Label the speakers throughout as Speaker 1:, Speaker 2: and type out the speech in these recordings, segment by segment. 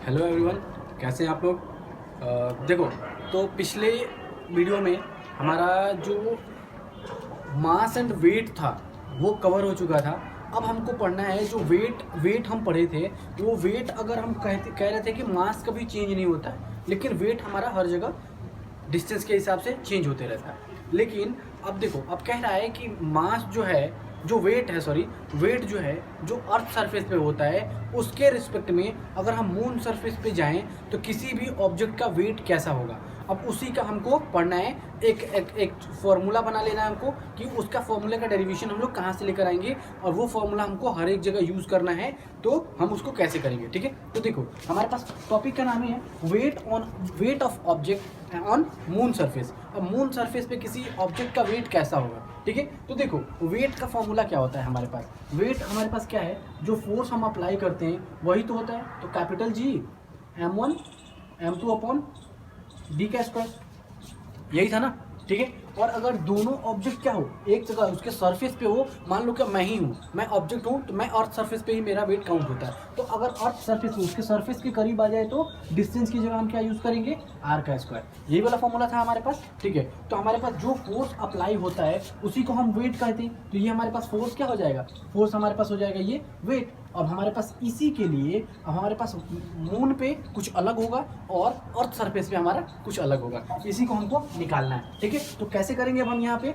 Speaker 1: Hello everyone, कैसे हैं आप लोग। देखो, तो पिछले वीडियो में हमारा जो मास एंड वेट था वो कवर हो चुका था। अब हमको पढ़ना है जो वेट हम पढ़े थे। वो वेट अगर हम कह रहे थे कि मास कभी चेंज नहीं होता है, लेकिन वेट हमारा हर जगह डिस्टेंस के हिसाब से चेंज होते रहता है। लेकिन अब देखो, अब कह रहा है कि मास जो है, जो वेट है, वेट जो है जो अर्थ सरफेस पे होता है, उसके रिस्पेक्ट में अगर हम मून सरफेस पे जाएं तो किसी भी ऑब्जेक्ट का वेट कैसा होगा। अब उसी का हमको पढ़ना है। एक फॉर्मूला बना लेना है हमको कि उसका फॉर्मूले का डेरिवेशन हम लोग कहाँ से लेकर आएंगे, और वो फॉर्मूला हमको हर एक जगह यूज़ करना है, तो हम उसको कैसे करेंगे। ठीक है, तो देखो हमारे पास टॉपिक का नाम है weight of object on moon surface. अब मून सरफेस पे किसी ऑब्जेक्ट का वेट कैसा होगा। ठीक है, तो देखो वेट का फॉर्मूला क्या होता है हमारे पास। वेट हमारे पास क्या है, जो फोर्स हम अप्लाई करते हैं वही तो होता है। तो capital G m1 m2 upon D का स्क्वायर, यही था ना। ठीक है, और अगर दोनों ऑब्जेक्ट क्या हो, एक जगह उसके सरफेस पे हो, मान लो कि मैं ही हूँ, मैं ऑब्जेक्ट हूँ, तो मैं अर्थ सरफेस पे ही मेरा वेट काउंट होता है। तो अगर अर्थ सरफेस उसके सरफेस के करीब आ जाए तो डिस्टेंस की जगह हम क्या यूज़ करेंगे, आर का स्क्वायर। यही वाला फॉर्मूला था हमारे पास। ठीक है, तो हमारे पास जो फोर्स अप्लाई होता है उसी को हम वेट कहते हैं। तो ये हमारे पास फोर्स क्या हो जाएगा, फोर्स हमारे पास हो जाएगा ये वेट। अब हमारे पास इसी के लिए अब हमारे पास मून पे कुछ अलग होगा और अर्थ सरफेस पे हमारा कुछ अलग होगा। इसी को हमको निकालना है। ठीक है, तो कैसे करेंगे अब हम यहाँ पे।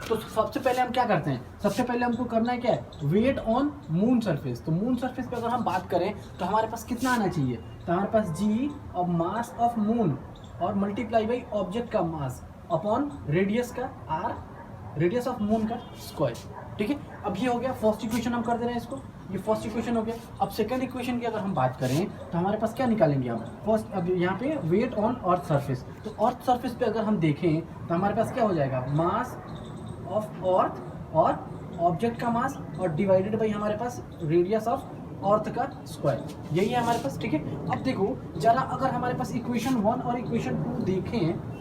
Speaker 1: तो सबसे पहले हम क्या करते हैं, सबसे पहले हमको करना है क्या है, वेट ऑन मून सरफेस। तो मून सरफेस पे अगर हम बात करें तो हमारे पास कितना आना चाहिए, तो हमारे पास G और मास ऑफ मून और मल्टीप्लाई बाई ऑब्जेक्ट का मास अपॉन रेडियस का R, रेडियस ऑफ मून का स्क्वायर। ठीक है, अब ये हो गया फर्स्ट इक्वेशन, हम कर दे रहे हैं इसको, ये फर्स्ट इक्वेशन हो गया। अब सेकंड इक्वेशन की अगर हम बात करें तो हमारे पास क्या निकालेंगे हम फर्स्ट। अब यहाँ पे वेट ऑन अर्थ सरफेस, तो अर्थ सरफेस पे अगर हम देखें तो हमारे पास क्या हो जाएगा, मास ऑफ अर्थ और ऑब्जेक्ट का मास और डिवाइडेड बाई हमारे पास रेडियस ऑफ अर्थ का स्क्वायर, यही है हमारे पास। ठीक है, अब देखो जरा, अगर हमारे पास इक्वेशन 1 और इक्वेशन 2 देखें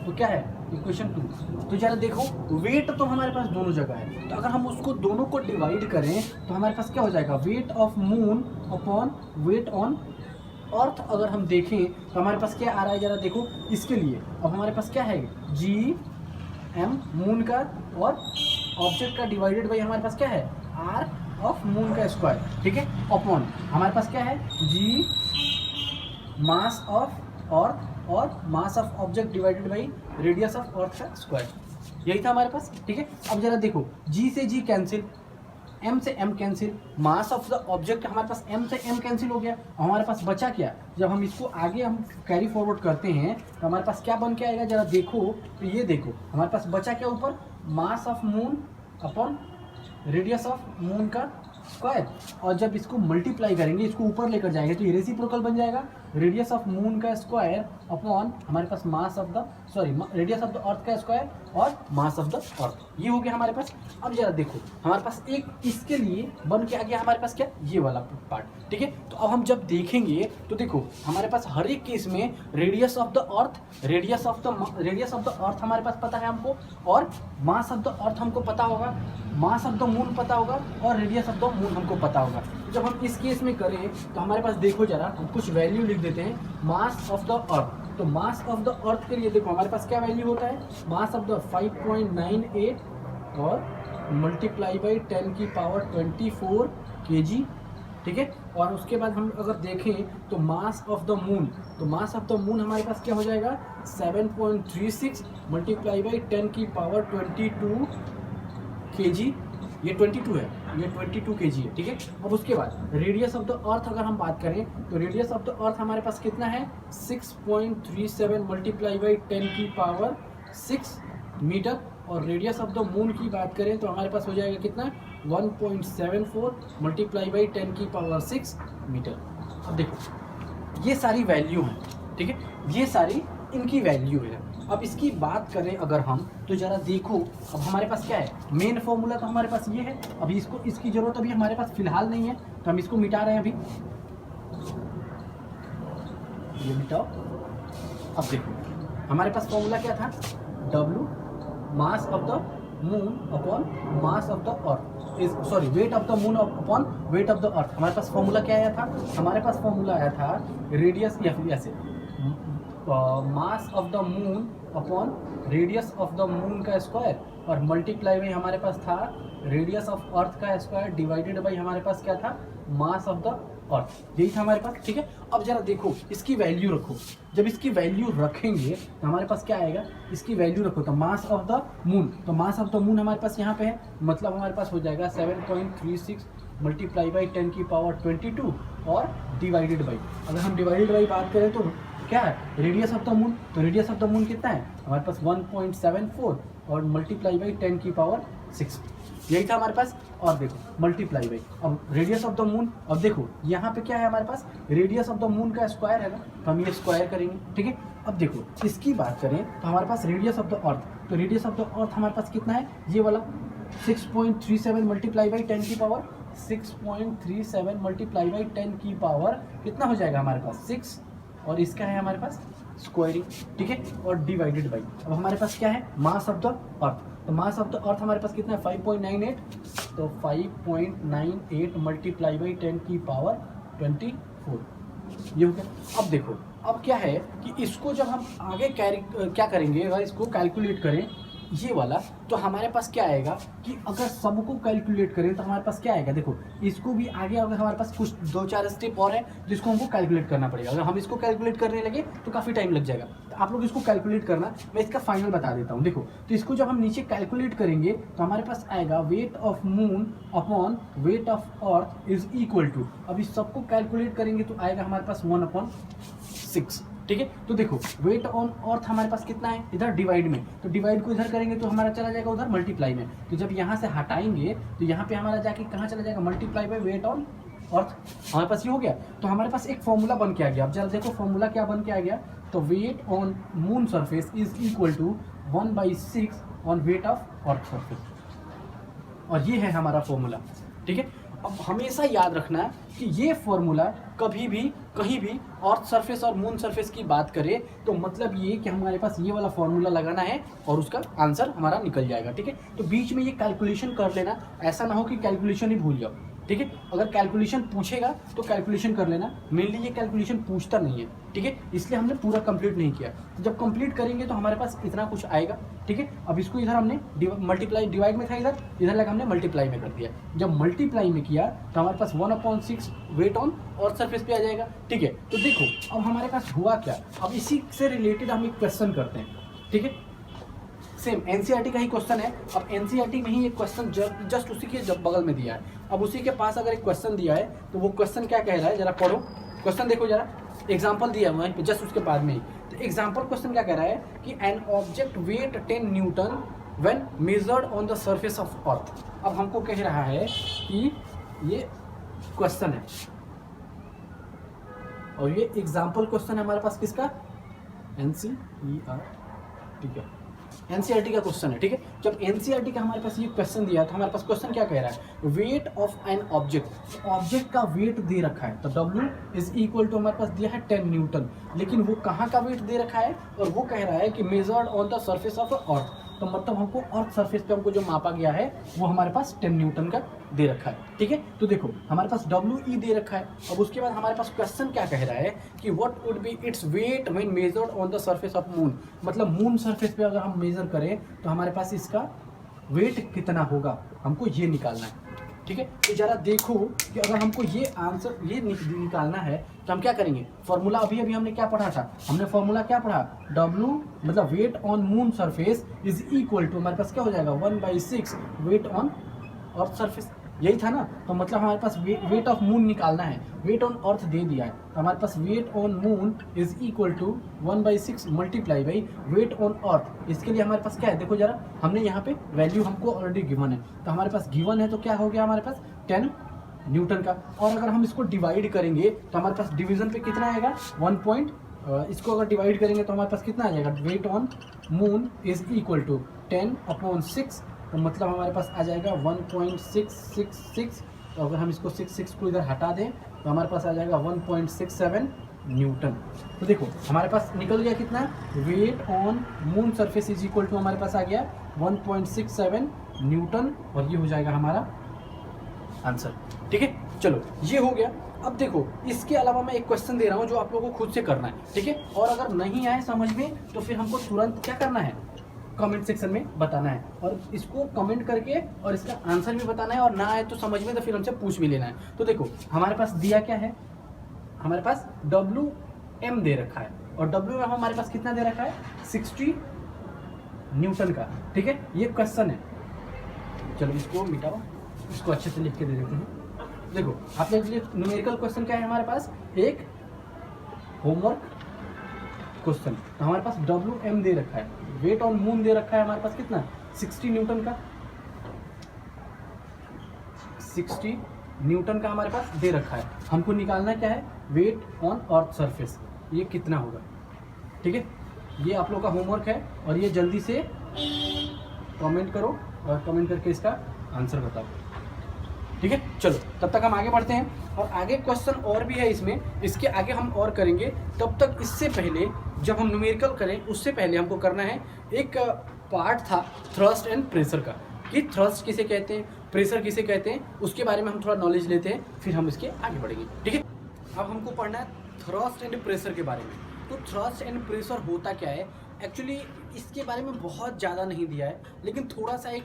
Speaker 1: तो क्या है, इक्वेशन 2, तो जरा देखो वेट तो हमारे पास दोनों जगह है। तो अगर हम उसको दोनों को डिवाइड करें तो हमारे पास क्या हो जाएगा, wait of moon upon wait on अर्थ। अगर हम देखें तो हमारे पास क्या आ रहा है, जरा देखो इसके लिए। अब हमारे पास क्या है, G m मून का और ऑब्जेक्ट का डिवाइडेड बाई हमारे पास क्या है, R ऑफ मून का स्क्वायर। ठीक है, अपॉन हमारे पास क्या है, G मास ऑफ अर्थ और mass of object divided by radius of earth का स्क्वायर, यही था हमारे पास। ठीक है, अब जरा देखो G से G कैंसिल, M से M cancel, mass of the object हमारे पास M से M कैंसिल हो गया। हमारे पास बचा क्या, जब हम इसको आगे हम कैरी फॉरवर्ड करते हैं तो हमारे पास क्या बन के आएगा, जरा देखो। तो ये देखो हमारे पास बचा क्या ऊपर, mass of moon upon radius of moon का स्क्वायर। और जब इसको मल्टीप्लाई करेंगे, इसको ऊपर लेकर जाएंगे तो ये रेसिप्रोकल बन जाएगा, रेडियस ऑफ मून का स्क्वायर अपॉन हमारे पास mass of the radius of the earth का स्क्वायर और मास ऑफ द अर्थ, ये हो गया हमारे पास। अब जरा देखो हमारे पास एक इसके लिए बन के आ गया हमारे पास क्या, ये वाला पार्ट। ठीक है, तो अब हम जब देखेंगे तो देखो हमारे पास हर एक केस में radius of the earth, radius of the अर्थ हमारे पास पता है हमको, और मास ऑफ द अर्थ हमको पता होगा, मास ऑफ द मून पता होगा, और रेडियस ऑफ द मून हमको पता होगा। तो जब हम इस केस में करें तो हमारे पास देखो जरा, हम कुछ वैल्यू लिख देते हैं, मास ऑफ द अर्थ। तो मास ऑफ द अर्थ के लिए देखो हमारे पास क्या वैल्यू होता है, मास ऑफ द 5.98 और मल्टीप्लाई बाई 10 की पावर 24 kg। ठीक है, और उसके बाद हम अगर देखें तो मास ऑफ द मून, तो मास ऑफ द मून हमारे पास क्या हो जाएगा, 7.36 मल्टीप्लाई बाई 10 की पावर 22 kg, ये 22 है, ये 22 kg है। ठीक है, अब उसके बाद रेडियस ऑफ द अर्थ अगर हम बात करें तो रेडियस ऑफ द अर्थ हमारे पास कितना है, 6.37 मल्टीप्लाई बाई 10 की पावर 6 मीटर। और रेडियस ऑफ द मून की बात करें तो हमारे पास हो जाएगा कितना, 1.74 मल्टीप्लाई बाई 10 की पावर 6 मीटर। अब देखो ये सारी वैल्यू हैं। ठीक है, ये सारी इनकी वैल्यू है। अब इसकी बात करें अगर हम तो जरा देखो, अब हमारे पास क्या है, मेन फॉर्मूला तो हमारे पास ये है। अभी इसको, इसकी जरूरत अभी हमारे पास फिलहाल नहीं है, तो हम इसको मिटा रहे हैं अभी, ये मिटाओ। अब देखो हमारे पास फॉर्मूला क्या था, W mass of the moon upon mass of the earth is sorry weight of the moon upon weight of the अर्थ। हमारे पास फॉर्मूला क्या आया था? हमारे पास फॉर्मूला आया था रेडियस या फिर ऐसे मास of the moon upon radius of the moon का स्क्वायर और मल्टीप्लाई में हमारे पास था रेडियस ऑफ अर्थ का स्क्वायर डिवाइडेड बाई हमारे पास क्या था? मास ऑफ द अर्थ। यही था हमारे पास, ठीक है। अब जरा देखो इसकी वैल्यू रखो, जब इसकी वैल्यू रखेंगे तो हमारे पास क्या आएगा? इसकी वैल्यू रखो तो मास ऑफ द मून, तो मास ऑफ द मून हमारे पास यहाँ पे है, मतलब हमारे पास हो जाएगा 7.36 मल्टीप्लाई बाई 10 की पावर 22 और डिवाइडेड बाई, अगर हम डिवाइडेड बाई बात करें तो क्या है? रेडियस ऑफ द मून, तो रेडियस ऑफ द मून कितना है? हमारे पास 1.74 और मल्टीप्लाई बाई 10 की पावर 6, यही था हमारे पास। और देखो मल्टीप्लाई बाई अब रेडियस ऑफ द मून, अब देखो यहाँ पे क्या है हमारे पास? रेडियस ऑफ द मून का स्क्वायर है ना, तो हम ये स्क्वायर करेंगे, ठीक है। अब देखो इसकी बात करें तो हमारे पास रेडियस ऑफ द अर्थ, तो रेडियस ऑफ द अर्थ हमारे पास कितना है? ये वाला 6.37 मल्टीप्लाई बाई 10 की पावर 6.37 मल्टीप्लाई बाई 10 की पावर कितना हो जाएगा हमारे पास? 6, और इसका है हमारे पास स्क्वायरिंग, ठीक है, और डिवाइडेड बाई अब हमारे पास क्या है? मास ऑफ द अर्थ, तो मास ऑफ द अर्थ हमारे पास कितना है? 5.98, तो 5.98 मल्टीप्लाई बाई 10 की पावर 24, ये हो गया। अब देखो अब क्या है कि इसको जब हम आगे क्या करेंगे, अगर इसको कैलकुलेट करें ये वाला, तो हमारे पास क्या आएगा कि अगर सबको कैलकुलेट करें तो हमारे पास क्या आएगा? देखो इसको भी आगे अगर हमारे पास कुछ 2-4 स्टेप और है जिसको हमको कैलकुलेट करना पड़ेगा, अगर हम इसको कैलकुलेट करने लगे तो काफ़ी टाइम लग जाएगा, तो आप लोग इसको कैलकुलेट करना, मैं इसका फाइनल बता देता हूँ। देखो तो इसको जब हम नीचे कैलकुलेट करेंगे तो हमारे पास आएगा weight of moon upon weight of earth is equal to, अब इस सबको कैलकुलेट करेंगे तो आएगा हमारे पास 1/6, ठीक है। तो देखो वेट ऑन अर्थ हमारे पास कितना है? इधर डिवाइड में, तो डिवाइड को इधर करेंगे तो हमारा चला जाएगा उधर मल्टीप्लाई में, तो जब यहाँ से हटाएंगे तो यहाँ पे हमारा जाके कहाँ चला जाएगा? मल्टीप्लाई बाई वेट ऑन अर्थ, हमारे पास ये हो गया। तो हमारे पास एक फॉर्मूला बन के आ गया। अब जरा देखो फॉर्मूला क्या बन के आ गया, तो weight on moon surface is equal to 1/6 on weight of earth surface, और ये है हमारा फॉर्मूला, ठीक है। अब हमेशा याद रखना है कि ये फॉर्मूला कभी भी कहीं भी अर्थ सरफेस और मून सरफेस की बात करें तो मतलब ये कि हमारे पास ये वाला फॉर्मूला लगाना है और उसका आंसर हमारा निकल जाएगा, ठीक है। तो बीच में ये कैलकुलेशन कर लेना, ऐसा ना हो कि कैलकुलेशन ही भूल जाओ, ठीक है। अगर कैलकुलेशन पूछेगा तो कैलकुलेशन कर लेना, मेनली ये कैलकुलेशन पूछता नहीं है, ठीक है, इसलिए हमने पूरा कंप्लीट नहीं किया। तो जब कंप्लीट करेंगे तो हमारे पास इतना कुछ आएगा, ठीक है। अब इसको इधर हमने मल्टीप्लाई, डिवाइड में था इधर लगा हमने मल्टीप्लाई में कर दिया। जब मल्टीप्लाई में किया तो हमारे पास 1/6 वेट ऑन और सरफेस पे आ जाएगा, ठीक है। तो देखो अब हमारे पास हुआ क्या, अब इसी से रिलेटेड हम एक क्वेश्चन करते हैं, ठीक है। सेम एनसीईआरटी का ही क्वेश्चन है। अब एनसीईआरटी में ही एक क्वेश्चन जस्ट उसी के जब बगल में दिया है। अब उसी के पास अगर एक क्वेश्चन दिया है तो वो क्वेश्चन क्या कह रहा है, जरा पढ़ो क्वेश्चन, देखो जरा, एग्जांपल दिया है वहीं पे जस्ट उसके बाद में ही। तो एग्जांपल क्वेश्चन क्या कह रहा है कि an object wait 10 Newton when measured on the surface of earth. अब हमको कह रहा है कि ये क्वेश्चन है और ये एग्जाम्पल क्वेश्चन है हमारे पास किसका? एनसीईआरटी का, एनसीईआरटी का क्वेश्चन है, ठीक है। जब एनसीईआरटी का हमारे पास ये क्वेश्चन दिया तो हमारे पास क्वेश्चन क्या कह रहा है, weight of an object, object का वेट दे रखा है, तो W इज इक्वल टू हमारे पास दिया है 10 न्यूटन, लेकिन वो कहाँ का वेट दे रखा है और वो कह रहा है कि measured on the surface of earth, तो मतलब हमको अर्थ सरफेस पे हमको जो मापा गया है वो हमारे पास 10 न्यूटन का दे रखा है, ठीक है। तो देखो हमारे पास WE दे रखा है। अब उसके बाद हमारे पास क्वेश्चन क्या कह रहा है कि what would be its weight when measured on the surface of moon, मतलब मून सरफेस पे अगर हम मेजर करें तो हमारे पास इसका वेट कितना होगा, हमको ये निकालना है, ठीक है। तो जरा देखो कि अगर हमको ये आंसर ये निकालना है तो हम क्या करेंगे, फॉर्मूला अभी हमने क्या पढ़ा था, हमने फॉर्मूला क्या पढ़ा, W मतलब weight on moon surface is equal to हमारे पास क्या हो जाएगा 1/6 वेट ऑन अर्थ सरफेस, यही था ना। तो मतलब हमारे पास वेट ऑफ मून निकालना है, वेट ऑन अर्थ दे दिया है, तो हमारे पास weight on moon is equal to 1/6 multiply by weight on earth. इसके लिए हमारे पास क्या है, देखो जरा, हमने यहाँ पे वैल्यू हमको ऑलरेडी गिवन है, तो हमारे पास गिवन है तो क्या हो गया हमारे पास 10 न्यूटन का। और अगर हम इसको डिवाइड करेंगे तो हमारे पास डिवीजन पे कितना आएगा, इसको अगर डिवाइड करेंगे तो हमारे पास कितना आ जाएगा, weight on moon is equal to 10/6, तो मतलब हमारे पास आ जाएगा 1.666, तो अगर हम इसको 6 को इधर हटा दें तो हमारे पास आ जाएगा 1.67 न्यूटन। तो देखो हमारे पास निकल गया कितना, weight on moon surface is equal to हमारे पास आ गया 1.67 न्यूटन, और ये हो जाएगा हमारा आंसर। ठीक है, चलो ये हो गया। अब देखो इसके अलावा मैं एक क्वेश्चन दे रहा हूँ जो आप लोगों को खुद से करना है। ठीक है, और अगर नहीं आए समझ में तो फिर हमको तुरंत क्या करना है, कमेंट सेक्शन में बताना है, और इसको कमेंट करके और इसका आंसर भी बताना है, और ना आए तो समझ में तो फिर हमसे पूछ भी लेना है। तो देखो हमारे पास दिया क्या है, हमारे पास WM दे रखा है, और WM हमारे पास कितना दे रखा है, 60 न्यूटन का। ठीक है, ये क्वेश्चन है। चलो इसको मिटाओ, इसको अच्छे से लिख के दे देते हैं। देखो आपके लिए न्यूमेरिकल क्वेश्चन क्या है हमारे पास, एक होमवर्क क्वेश्चन। तो हमारे पास WM दे रखा है, वेट ऑन मून दे रखा है हमारे पास कितना, 60 न्यूटन का, 60 न्यूटन का हमारे पास दे रखा है। हमको निकालना क्या है, वेट ऑन अर्थ सरफेस, ये कितना होगा। ठीक है, ये आप लोग का होमवर्क है, और ये जल्दी से कमेंट करो और कमेंट करके इसका आंसर बताओ। ठीक है, चलो तब तक हम आगे बढ़ते हैं, और आगे क्वेश्चन और भी है इसमें, इसके आगे हम और करेंगे। तब तक इससे पहले जब हम न्यूमेरिकल करें उससे पहले हमको करना है, एक पार्ट था थ्रस्ट एंड प्रेशर का, कि थ्रस्ट किसे कहते हैं, प्रेशर किसे कहते हैं, उसके बारे में हम थोड़ा नॉलेज लेते हैं, फिर हम इसके आगे बढ़ेंगे। ठीक है, अब हमको पढ़ना है थ्रस्ट एंड प्रेशर के बारे में। तो थ्रस्ट एंड प्रेशर होता क्या है, एक्चुअली इसके बारे में बहुत ज़्यादा नहीं दिया है, लेकिन थोड़ा सा एक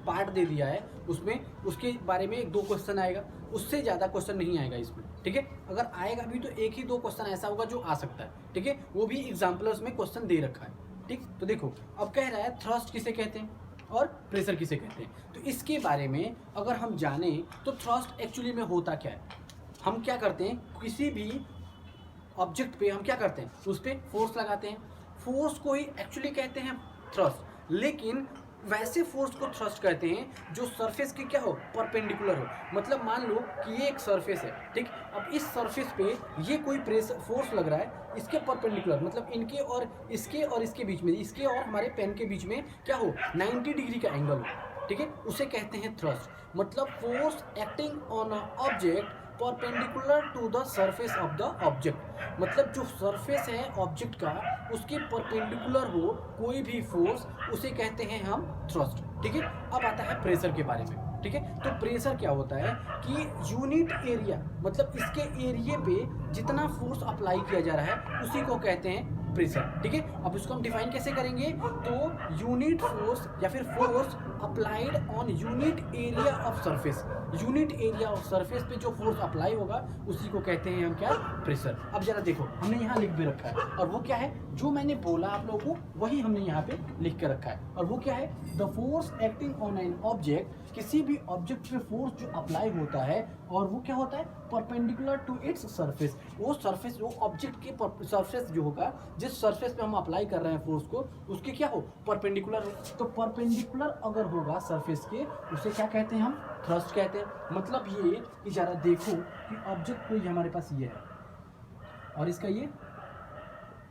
Speaker 1: पार्ट दे दिया है उसमें, उसके बारे में 1-2 क्वेश्चन आएगा, उससे ज़्यादा क्वेश्चन नहीं आएगा इसमें। ठीक है, अगर आएगा भी तो 1 ही 2 क्वेश्चन ऐसा होगा जो आ सकता है। ठीक है, वो भी एग्जाम्पलर्स में क्वेश्चन दे रखा है। ठीक, तो देखो अब कह रहा है थ्रस्ट किसे कहते हैं और प्रेशर किसे कहते हैं। तो इसके बारे में अगर हम जाने तो थ्रस्ट एक्चुअली में होता क्या है, हम क्या करते हैं, किसी भी ऑब्जेक्ट पे हम क्या करते हैं, उस पर फोर्स लगाते हैं, फोर्स को ही एक्चुअली कहते हैं थ्रस्ट। लेकिन वैसे फोर्स को थ्रस्ट कहते हैं जो सरफेस के क्या हो, परपेंडिकुलर हो। मतलब मान लो कि ये एक सरफेस है, ठीक, अब इस सरफेस पे ये कोई प्रेशर फोर्स लग रहा है इसके परपेंडिकुलर, मतलब इनके और इसके बीच में, इसके और हमारे पेन के बीच में क्या हो, 90 डिग्री का एंगल हो। ठीक है, उसे कहते हैं थ्रस्ट। मतलब force acting on a object perpendicular to the surface of the object. मतलब जो सरफेस है ऑब्जेक्ट का उसके परपेंडिकुलर हो कोई भी फोर्स, उसे कहते हैं हम थ्रस्ट। ठीक है, अब आता है प्रेशर के बारे में। ठीक है, तो प्रेशर क्या होता है कि यूनिट एरिया, मतलब इसके एरिया पे जितना फोर्स अप्लाई किया जा रहा है उसी को कहते हैं प्रेशर। ठीक है, अब इसको हम डिफाइन कैसे करेंगे, तो यूनिट फोर्स या फिर force applied on unit area of surface, unit area of surface पे जो फोर्स अप्लाई होगा उसी को कहते हैं हम क्या, प्रेशर। अब जरा देखो हमने यहाँ लिख भी रखा है, और वो क्या है, जो मैंने बोला आप लोगों को वही हमने यहाँ पे लिख के रखा है, और वो क्या है, the force acting on an object, किसी भी ऑब्जेक्ट पे फोर्स जो अप्लाई होता है, और वो क्या होता है, परपेंडिकुलर टू इट्स सरफेस। वो सरफेस, वो ऑब्जेक्ट के सरफेस जो होगा, जिस सरफेस पे हम अप्लाई कर रहे हैं फोर्स को, उसके क्या हो, परपेंडिकुलर हो। तो परपेंडिकुलर अगर होगा सरफेस के, उसे क्या कहते हैं हम, थ्रस्ट कहते हैं। मतलब ये कि जरा देखो कि ऑब्जेक्ट कोई हमारे पास ये है, और इसका ये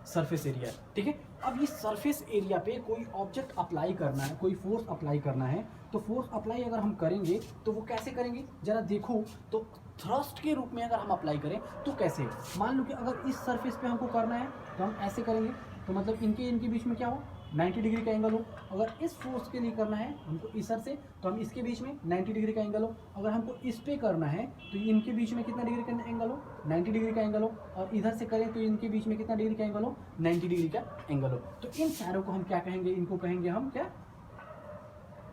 Speaker 1: सरफेस एरिया है। ठीक है, अब इस सरफेस एरिया पे कोई ऑब्जेक्ट अप्लाई करना है, कोई फोर्स अप्लाई करना है, तो फोर्स अप्लाई अगर हम करेंगे तो वो कैसे करेंगे, जरा देखो, तो थ्रस्ट के रूप में अगर हम अप्लाई करें तो कैसे, मान लो कि अगर इस सरफेस पे हमको करना है तो हम ऐसे करेंगे, तो मतलब इनके बीच में क्या हो, 90 डिग्री का एंगल हो। अगर इस फोर्स के लिए करना है हमको इधर से, तो हम इसके बीच में 90 डिग्री का एंगल हो। अगर हमको इस पे करना है तो इनके बीच में कितना डिग्री का एंगल हो, 90 डिग्री का एंगल हो। और इधर से करें तो इनके बीच में कितना डिग्री का एंगल हो, 90 डिग्री का एंगल हो। तो इन चारों को हम क्या कहेंगे, इनको कहेंगे हम क्या,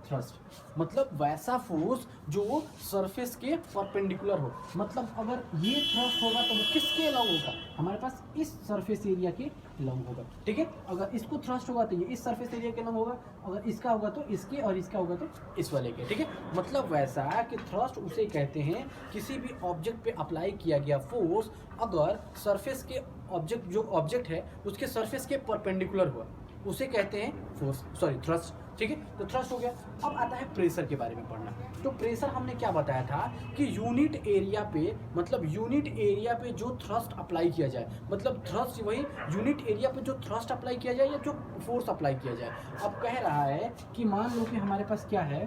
Speaker 1: थ्रस्ट। मतलब वैसा फोर्स जो सरफेस के परपेंडिकुलर हो। मतलब अगर ये थ्रस्ट होगा तो वो किसके लॉन्ग होगा, हमारे पास इस सरफेस एरिया के लॉन्ग होगा। ठीक है, अगर इसको थ्रस्ट होगा तो ये इस सरफेस एरिया के लॉन्ग होगा, अगर इसका होगा तो इसके, और इसका होगा तो इस वाले के। ठीक है, मतलब वैसा कि थ्रस्ट उसे कहते हैं किसी भी ऑब्जेक्ट पे अप्लाई किया गया फोर्स अगर सरफेस के ऑब्जेक्ट, जो ऑब्जेक्ट है उसके सरफेस के परपेंडिकुलर हुआ, उसे कहते हैं फोर्स, सॉरी थ्रस्ट। ठीक है, तो थ्रस्ट हो गया। अब आता है प्रेशर के बारे में पढ़ना। तो प्रेशर हमने क्या बताया था कि यूनिट एरिया पे, मतलब यूनिट एरिया पे जो थ्रस्ट अप्लाई किया जाए, मतलब थ्रस्ट वही यूनिट एरिया पे जो थ्रस्ट अप्लाई किया जाए या जो फोर्स अप्लाई किया जाए। अब कह रहा है कि मान लो कि हमारे पास क्या है,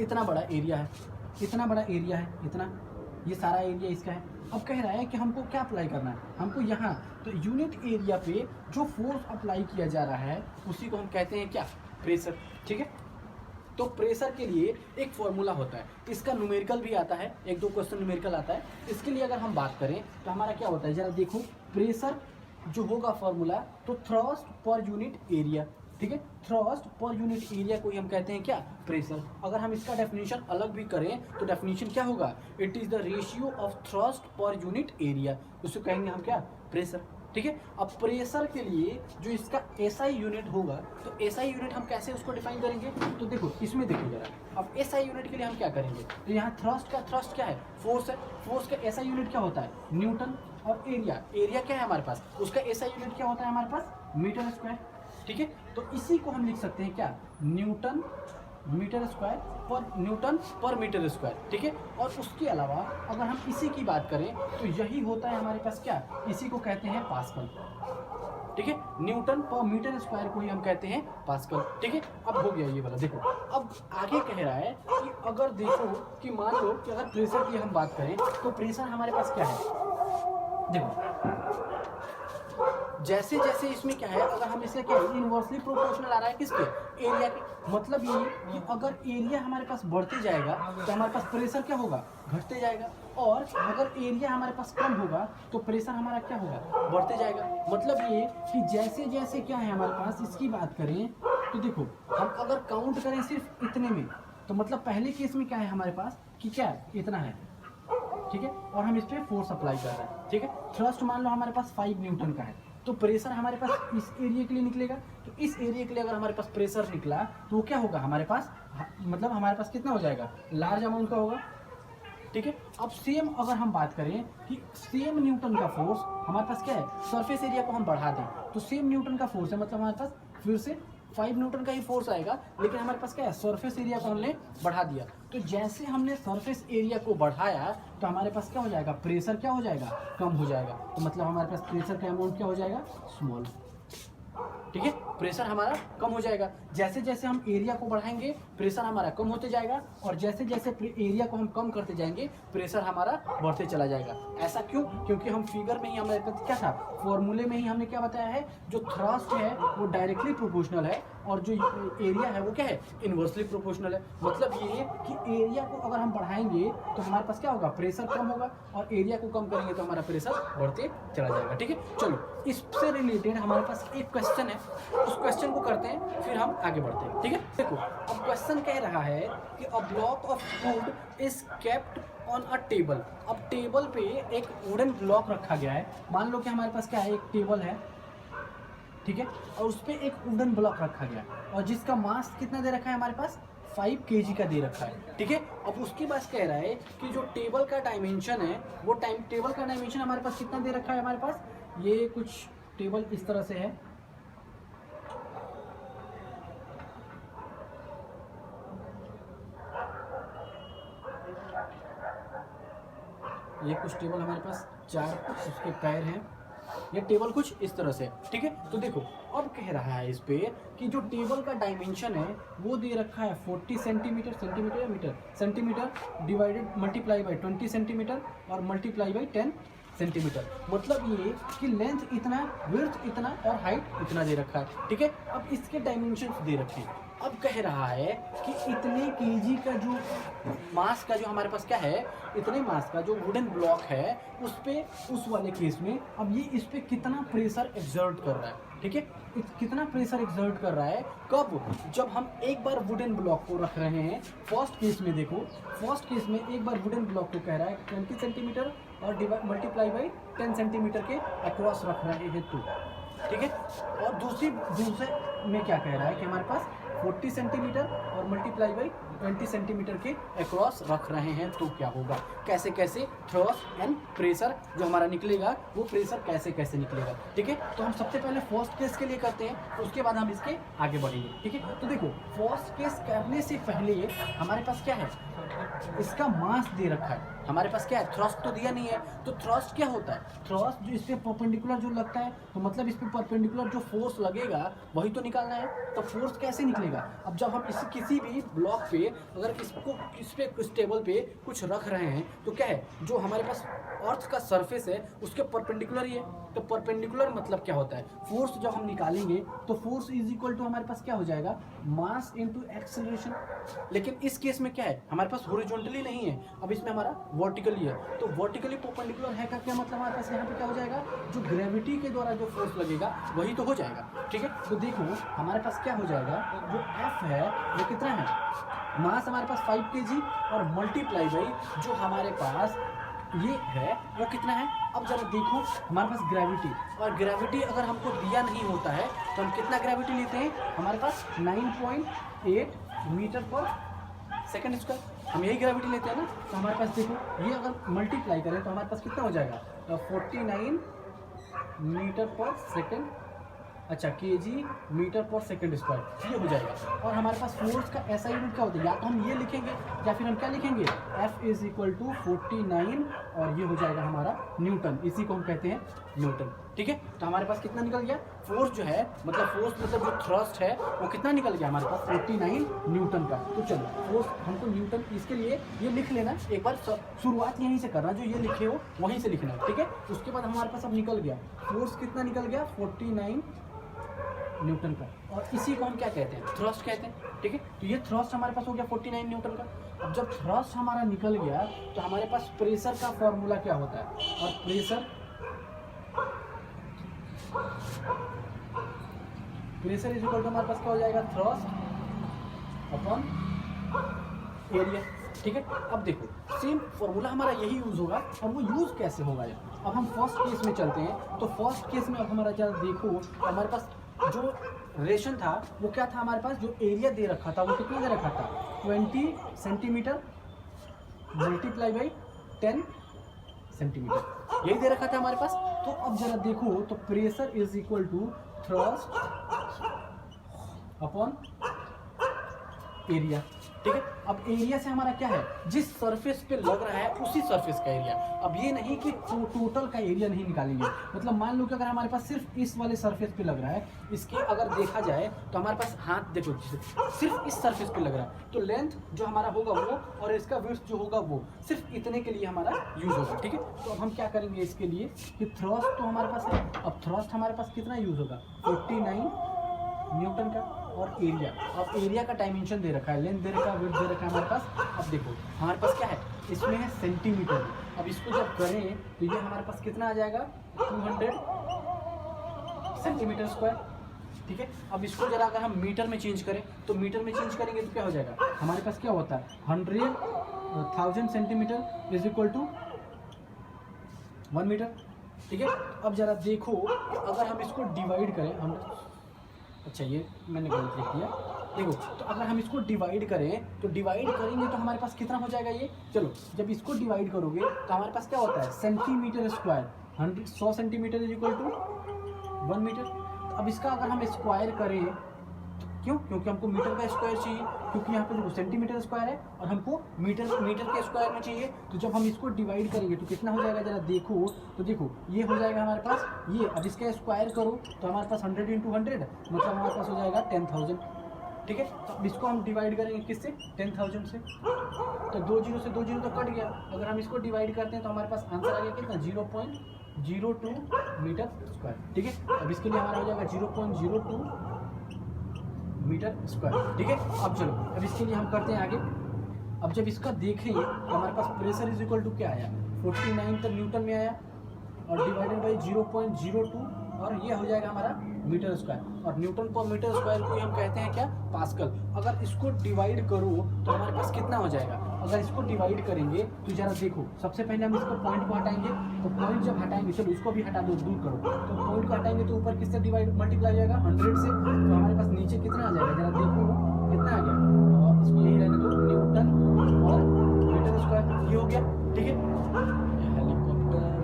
Speaker 1: इतना बड़ा एरिया है, इतना बड़ा एरिया है, इतना, ये सारा एरिया इसका है। अब कह रहा है कि हमको क्या अप्लाई करना है, हमको यहाँ, तो यूनिट एरिया पे जो फोर्स अप्लाई किया जा रहा है उसी को हम कहते हैं क्या, प्रेशर। ठीक है, तो प्रेशर के लिए एक फॉर्मूला होता है, इसका न्यूमेरिकल भी आता है, एक दो क्वेश्चन न्यूमेरिकल आता है। इसके लिए अगर हम बात करें तो हमारा क्या होता है, जरा देखो, प्रेशर जो होगा फॉर्मूला, तो थ्रस्ट पर यूनिट एरिया। ठीक है, थ्रस्ट पर यूनिट एरिया को ही हम कहते हैं क्या, प्रेशर। अगर हम इसका डेफिनेशन अलग भी करें तो डेफिनेशन क्या होगा, it is the ratio of thrust per unit area, उसको कहेंगे हम क्या, प्रेशर। ठीक है, अब प्रेशर के लिए जो इसका एसआई यूनिट होगा, तो एसआई यूनिट हम कैसे उसको डिफाइन करेंगे, तो देखो इसमें देखो जरा, अब एसआई यूनिट के लिए हम क्या करेंगे, तो यहाँ थ्रस्ट क्या है, फोर्स है, फोर्स का एसआई यूनिट क्या होता है, न्यूटन, और एरिया क्या है हमारे पास, उसका एसआई यूनिट क्या होता है हमारे पास, मीटर स्क्वायर। ठीक है, तो इसी को हम लिख सकते हैं क्या, न्यूटन मीटर स्क्वायर पर मीटर स्क्वायर। ठीक है, और उसके अलावा अगर हम इसी की बात करें तो यही होता है हमारे पास क्या, इसी को कहते हैं पास्कल। ठीक है, न्यूटन पर मीटर स्क्वायर को ही हम कहते हैं पास्कल। ठीक है, अब हो गया ये वाला। देखो अब आगे कह रहा है कि अगर देखो कि मान लो कि अगर प्रेशर की हम बात करें तो प्रेशर हमारे पास क्या है, देखो जैसे जैसे इसमें क्या है, अगर हम इसे क्या है, इनवर्सली प्रोपोर्शनल आ रहा है किसके, एरिया के। मतलब ये कि अगर एरिया हमारे पास बढ़ते जाएगा तो हमारे पास प्रेशर क्या होगा, घटते जाएगा, और अगर एरिया हमारे पास कम होगा तो प्रेशर हमारा क्या होगा, बढ़ते जाएगा। मतलब ये कि जैसे जैसे क्या है हमारे पास, इसकी बात करें तो देखो हम अगर काउंट करें सिर्फ इतने में, तो मतलब पहले केस में क्या है हमारे पास कि क्या इतना है, ठीक है, और हम इस पर फोर्स अप्लाई कर रहे हैं। ठीक है, थ्रस्ट मान लो हमारे पास 5 न्यूटन का है, तो प्रेशर हमारे पास इस एरिया के लिए निकलेगा, तो इस एरिया के लिए अगर हमारे पास प्रेशर निकला तो वो क्या होगा हमारे पास, मतलब हमारे पास कितना हो जाएगा, लार्ज अमाउंट का होगा। ठीक है, अब सेम अगर हम बात करें कि सेम न्यूटन का फोर्स हमारे पास क्या है, सरफेस एरिया को हम बढ़ा दें तो सेम न्यूटन का फोर्स है, मतलब हमारे पास फिर से 5 न्यूटन का ही फोर्स आएगा, लेकिन हमारे पास क्या है, सरफेस एरिया को हमने बढ़ा दिया। तो जैसे हमने सरफेस एरिया को बढ़ाया तो हमारे पास क्या हो जाएगा, प्रेशर क्या हो जाएगा, कम हो जाएगा। तो मतलब हमारे पास प्रेशर का अमाउंट क्या हो जाएगा, स्मॉल। ठीक है, प्रेशर हमारा कम हो जाएगा। जैसे जैसे हम एरिया को बढ़ाएंगे प्रेशर हमारा कम होते जाएगा, और जैसे जैसे एरिया को हम कम करते जाएंगे प्रेशर हमारा बढ़ते चला जाएगा। ऐसा क्यों, क्योंकि हम फिगर में ही हमारे पास क्या था, फॉर्मूले में ही हमने क्या बताया है, जो थ्रस्ट है वो डायरेक्टली प्रोपोर्शनल है, और जो एरिया है वो क्या है, इनवर्सली प्रोपोर्शनल है। मतलब ये कि एरिया को अगर हम बढ़ाएंगे तो हमारे पास क्या होगा, प्रेशर कम होगा, और एरिया को कम करेंगे तो हमारा प्रेशर बढ़ते चला जाएगा। ठीक है, चलो इससे रिलेटेड हमारे पास एक क्वेश्चन है, उस क्वेश्चन को करते हैं फिर हम आगे बढ़ते हैं। ठीक है, देखो अब क्वेश्चन कह रहा है कि a block of would is kept on a table. अब टेबल पे एक वुडन ब्लॉक रखा गया है, मान लो कि हमारे पास क्या है, एक टेबल है, ठीक है, और उस पर एक वुडन ब्लॉक रखा गया और जिसका मास कितना दे रखा है हमारे पास, 5 kg का दे रखा है। ठीक है, अब उसके बाद कह रहा है कि जो टेबल का डायमेंशन है वो टेबल का डायमेंशन हमारे पास कितना दे रखा है, हमारे पास ये कुछ टेबल इस तरह से है, ये कुछ टेबल हमारे पास 4 उसके पैर हैं, ये टेबल कुछ इस तरह से। ठीक है, तो देखो अब कह रहा है इस पे कि जो टेबल का डायमेंशन है वो दे रखा है 40 सेंटीमीटर, सेंटीमीटर या metre, centimetre divided multiply by 20 centimetre और मल्टीप्लाई बाई 10 सेंटीमीटर। मतलब ये कि लेंथ इतना, विड्थ इतना और हाइट इतना दे रखा है। ठीक है, अब इसके डायमेंशंस दे रखे हैं। अब कह रहा है कि इतने केजी का जो मास का जो हमारे पास क्या है, इतने मास का जो वुडन ब्लॉक है उस पे, उस वाले केस में अब ये इस पे कितना प्रेशर एक्सर्ट कर रहा है। ठीक है, कितना प्रेशर एक्सर्ट कर रहा है, कब, जब हम एक बार वुडन ब्लॉक को रख रहे हैं। फर्स्ट केस में देखो, फर्स्ट केस में एक बार वुडन ब्लॉक को कह रहा है 20 सेंटीमीटर और मल्टीप्लाई बाई 10 सेंटीमीटर के अक्रॉस रख रहे हैं तो, ठीक है, और दूसरे में क्या कह रहा है कि हमारे पास 40 सेंटीमीटर और मल्टीप्लाई बाई 20 सेंटीमीटर के अक्रॉस रख रहे हैं तो क्या होगा, कैसे कैसे थ्रस्ट एंड प्रेशर जो हमारा निकलेगा वो प्रेशर कैसे कैसे निकलेगा। ठीक है, तो हम सबसे पहले फर्स्ट केस के लिए करते हैं, उसके बाद हम इसके आगे बढ़ेंगे। ठीक है, तो देखो फर्स्ट केस करने से पहले हमारे पास क्या है, इसका मास दे रखा है, हमारे पास क्या है, थ्रस्ट तो दिया नहीं है। तो थ्रस्ट क्या होता है, थ्रस्ट जो इस पे परपेंडिकुलर जो लगता है, तो मतलब इस पे परपेंडिकुलर जो फोर्स लगेगा वही तो निकालना है। तो फोर्स कैसे निकलेगा, लगेगा। अब जब हम किसी भी ब्लॉक पे अगर इस पे इस टेबल पे कुछ रख रहे हैं तो क्या है, जो हमारे पास अर्थ का सरफेस है उसके परपेंडिकुलर ही है। तो परपेंडिकुलर मतलब क्या होता है, फोर्स जब हम निकालेंगे तो फोर्स इज इक्वल टू हमारे पास क्या हो जाएगा, मास इनटू एक्सेलरेशन। लेकिन इस केस में क्या है, हमारे पास हॉरिजॉन्टली नहीं है, अब इसमें हमारा वर्टिकली है। तो वर्टिकली परपेंडिकुलर है का क्या मतलब, हमारे पास यहाँ पे क्या हो जाएगा, जो ग्रेविटी के द्वारा जो फोर्स लगेगा वही तो हो जाएगा। ठीक है, तो देखो हमारे पास क्या हो जाएगा, जो F है वो कितना है, मास हमारे पास 5 kg और मल्टीप्लाई बाई जो हमारे पास ये है वो कितना है। अब जरा देखो हमारे पास ग्रेविटी, और ग्रेविटी अगर हमको दिया नहीं होता है तो हम कितना ग्रेविटी लेते हैं, हमारे पास 9.8 मीटर पर सेकंड स्क्वायर, हम यही ग्रेविटी लेते हैं ना। तो हमारे पास देखो ये अगर मल्टीप्लाई करें तो हमारे पास कितना हो जाएगा, तो 49 मीटर पर सेकंड, अच्छा केजी मीटर पर सेकंड स्क्वायर ये हो जाएगा। और हमारे पास फोर्स का ऐसा यूनिट क्या होता है, या तो हम ये लिखेंगे या फिर हम क्या लिखेंगे, F इज इक्वल टू 49 और ये हो जाएगा हमारा न्यूटन, इसी को हम कहते हैं न्यूटन। ठीक है, तो हमारे पास कितना निकल गया, फोर्स जो है मतलब फोर्स मतलब जो थ्रस्ट है वो कितना निकल गया हमारे पास 49 न्यूटन का। तो चलो फोर्स हमको न्यूटन, इसके लिए ये लिख लेना एक बार, शुरुआत यहीं से करना, जो ये लिखे हो वहीं से लिखना। ठीक है, उसके बाद हमारे पास अब निकल गया फोर्स कितना निकल गया 49 न्यूटन का, और इसी को हम क्या कहते हैं, थ्रस्ट कहते हैं। ठीक है, तो ये थ्रस्ट हमारे पास हो गया 49 न्यूटन का। अब जब थ्रस्ट हमारा निकल गया तो हमारे पास प्रेशर का फॉर्मूला क्या होता है, और प्रेशर इज इक्वल टू हमारे पास क्या हो जाएगा, थ्रस्ट अपॉन एरिया। ठीक है, अब देखो सेम फॉर्मूला हमारा यही यूज होगा, और वो यूज कैसे होगा यार। अब हम फर्स्ट केस में चलते हैं, तो फर्स्ट केस में अब हमारा जरा देखो हमारे पास जो रेशन था वो क्या था, हमारे पास जो एरिया दे रखा था वो कितना दे रखा था, 20 सेंटीमीटर मल्टीप्लाई बाई 10 सेंटीमीटर, यही दे रखा था हमारे पास। तो अब जरा देखो, तो pressure is equal to thrust upon area. ठीक है, अब एरिया से हमारा क्या है, जिस सरफेस पे लग रहा है उसी सरफेस का एरिया। अब ये नहीं कि टोटल का एरिया नहीं निकालेंगे, मतलब मान लो कि अगर हमारे पास सिर्फ इस वाले सरफेस पे लग रहा है, इसके अगर देखा जाए तो हमारे पास हाथ देखो सिर्फ इस सरफेस पे लग रहा है, तो लेंथ जो हमारा होगा वो और इसका विड्थ जो होगा वो सिर्फ इतने के लिए हमारा यूज होगा। ठीक है, तो अब हम क्या करेंगे इसके लिए कि थ्रस्ट तो हमारे पास है, अब थ्रस्ट हमारे पास कितना यूज होगा 49 न्यूटन का, और एरिया, अब एरिया का डायमेंशन दे रखा है, लेंथ दे रखा है, विड्थ दे रखा है हमारे पास। अब देखो हमारे पास क्या है, इसमें है सेंटीमीटर। अब इसको जब करें तो ये हमारे पास कितना आ जाएगा 200 सेंटीमीटर स्क्वायर। ठीक है, अब इसको जरा अगर हम मीटर में चेंज करें तो मीटर में चेंज करेंगे तो क्या हो जाएगा, हमारे पास क्या होता है 100,000 centimetre is equal to 1 metre. ठीक है, अब जरा देखो अगर हम इसको डिवाइड करें, हम अच्छा ये मैंने गलत लिख दिया, देखो तो अगर हम इसको डिवाइड करें तो डिवाइड करेंगे तो हमारे पास कितना हो जाएगा ये, चलो जब इसको डिवाइड करोगे तो हमारे पास क्या होता है centimetre square, 100 centimetre is equal to 1 metre. तो अब इसका अगर हम स्क्वायर करें, क्यों, क्योंकि हमको मीटर का स्क्वायर चाहिए, क्योंकि यहाँ पे देखो सेंटीमीटर स्क्वायर है और हमको मीटर के स्क्वायर में चाहिए। तो जब हम इसको डिवाइड करेंगे तो कितना हो जाएगा, जरा देखो तो देखो ये हो जाएगा हमारे पास ये, अब इसका स्क्वायर करो तो हमारे पास 100 × 100 मतलब हमारे पास हो जाएगा 10,000। ठीक है, तो अब इसको हम डिवाइड करेंगे किससे, 10,000 से, तो 2 जीरो से 2 जीरो तो कट गया। अगर हम इसको डिवाइड करते हैं तो हमारे पास आंसर आ गया कितना 0.02 मीटर स्क्वायर। ठीक है, अब इसके लिए हमारा हो जाएगा 0.02 मीटर स्क्वायर। ठीक है, अब चलो अब इसके लिए हम करते हैं आगे। अब जब इसका देखें तो हमारे पास प्रेशर इज इक्वल टू क्या आया 49 तक न्यूटन में आया, और डिवाइडेड बाई 0.02, और ये हो जाएगा हमारा मीटर स्क्वायर, और न्यूटन पर मीटर स्क्वायर को हम कहते हैं क्या, पास्कल। अगर इसको डिवाइड करो तो हमारे पास कितना हो जाएगा, अगर इसको डिवाइड करेंगे तो जरा देखो सबसे पहले हम इसको पॉइंट को हटाएंगे, तो पॉइंट जब हटाएंगे, चलो इसको भी हटा दो, दूर करो, तो पॉइंट को हटाएंगे तो ऊपर किससे डिवाइड मल्टीप्लाई जाएगा 100 से, तो हमारे पास नीचे कितना आ जाएगा, जरा देखो कितना आ गया, और इसको यही रहने दो न्यूटन और मीटर स्क्वायर, ये हो गया। ठीक है, हेलीकॉप्टर